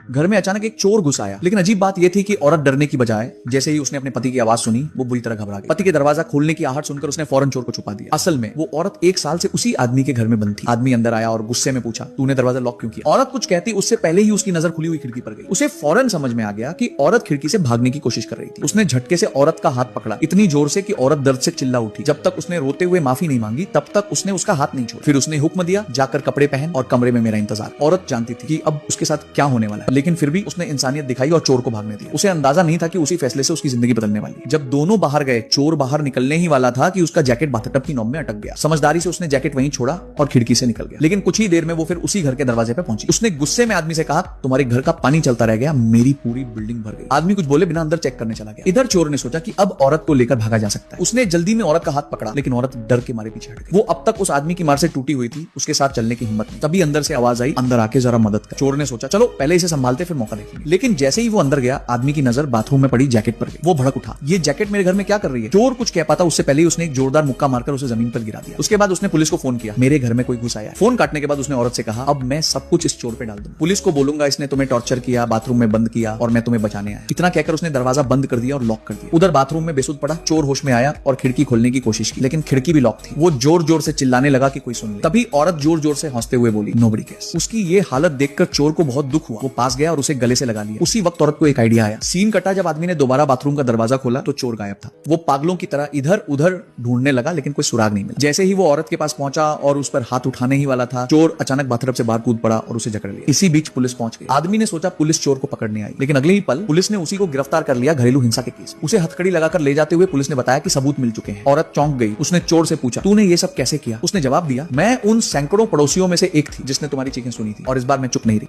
घर में अचानक एक चोर घुस आया। लेकिन अजीब बात यह थी कि औरत डरने की बजाय जैसे ही उसने अपने पति की आवाज सुनी वो बुरी तरह घबरा गई। पति के दरवाजा खोलने की आहट सुनकर उसने फौरन चोर को छुपा दिया। असल में वो औरत 1 साल से उसी आदमी के घर में बंद थी। आदमी अंदर आया और गुस्से में पूछा, तूने दरवाजा लॉक क्यों किया? औरत कुछ कहती उससे पहले ही उसकी नजर खुली हुई खिड़की पर गई। उसे फौरन समझ में आ गया कि औरत खिड़की से भागने की कोशिश कर रही थी। उसने झटके से औरत का हाथ पकड़ा, इतनी जोर से कि औरत दर्द से चिल्ला उठी। जब तक उसने रोते हुए माफी नहीं मांगी तब तक उसने उसका हाथ नहीं छोड़ा। फिर उसने हुक्म दिया, जाकर कपड़े पहन और कमरे में मेरा इंतजार। औरत जानती थी कि अब उसके साथ क्या होने वाला है, लेकिन फिर भी उसने इंसानियत दिखाई और चोर को भागने दिया। उसे अंदाजा नहीं था कि उसी फैसले से उसकी जिंदगी बदलने वाली है। जब दोनों बाहर गए, चोर बाहर निकलने ही वाला था कि उसका जैकेट बाथटब की नोब में अटक गया। समझदारी से उसने जैकेट वहीं छोड़ा और खिड़की से निकल गया। लेकिन कुछ ही देर में वो फिर उसी घर के दरवाजे पे पहुंची। उसने गुस्से में आदमी से कहा, तुम्हारे घर का पानी चलता रह गया, मेरी पूरी बिल्डिंग भर गई। आदमी कुछ बोले बिना अंदर चेक करने चला गया। इधर चोर ने सोचा कि अब औरत को लेकर भागा जा सकता है। उसने जल्दी में औरत का हाथ पकड़ा, लेकिन औरत डर के मारे पीछे हट गई। वो अब तक उस आदमी की मार से टूटी हुई थी, उसके साथ चलने की हिम्मत नहीं। तभी अंदर से आवाज आई, अंदर आके जरा मदद कर। चोर ने सोचा चलो पहले इसे संभालते फिर मौका देखेंगे। लेकिन जैसे ही वो अंदर गया, आदमी की नजर बाथरूम में पड़ी जैकेट पर गई। वो भड़क उठा, ये जैकेट मेरे घर में क्या कर रही है? चोर कुछ कह पाता उससे पहले ही उसने एक जोरदार मुक्का मारकर उसे जमीन पर गिरा दिया। उसके बाद उसने पुलिस को फोन किया, मेरे घर में कोई घुस आया है। फोन काटने के बाद उसने औरत से कहा, अब मैं सब कुछ इस चोर पे डाल दूं। पुलिस को बोलूंगा इसने तुम्हें टॉर्चर किया, बाथरूम में बंद किया और मैं तुम्हें बचाने आया। इतना कहकर उसने दरवाजा बंद कर दिया और लॉक कर दिया। उधर बाथरूम में बेसुध पड़ा चोर होश में आया और खिड़की खोलने की कोशिश की, लेकिन खिड़की भी लॉक थी। वो जोर जोर से चिल्लाने लगा कि कोई सुन ले। तभी औरत जोर जोर से हंसते हुए बोली, नोबडी केयर्स। उसकी ये हालत देखकर चोर को बहुत दुख हुआ। वो पास गया और उसे गले से लगा लिया। उसी वक्त औरत को एक आइडिया आया। सीन कटा जब आदमी ने दोबारा बाथरूम का दरवाजा खोला तो चोर गायब था। वो पागलों की तरह इधर उधर ढूंढने लगा, लेकिन कोई सुराग नहीं मिला। जैसे ही वो औरत के पास पहुंचा और उस पर हाथ उठाने ही वाला था, चोर अचानक बाथटब से बाहर कूद पड़ा और उसे जकड़ लिया। इसी बीच पुलिस पहुंच गई। आदमी ने सोचा पुलिस चोर को पकड़ने आई, लेकिन अगले ही पल पुलिस ने उसी को गिरफ्तार कर लिया घरेलू हिंसा के केस। उसे हथकड़ी लगाकर ले जाते हुए पुलिस ने बताया कि सबूत मिल चुके हैं। औरत चौंक गई। उसने चोर से पूछा, तूने ये सब कैसे किया? उसने जवाब दिया, मैं उन सैकड़ों पड़ोसियों में से एक थी जिसने तुम्हारी चीखें सुनी थी और इस बार मैं चुप नहीं रही।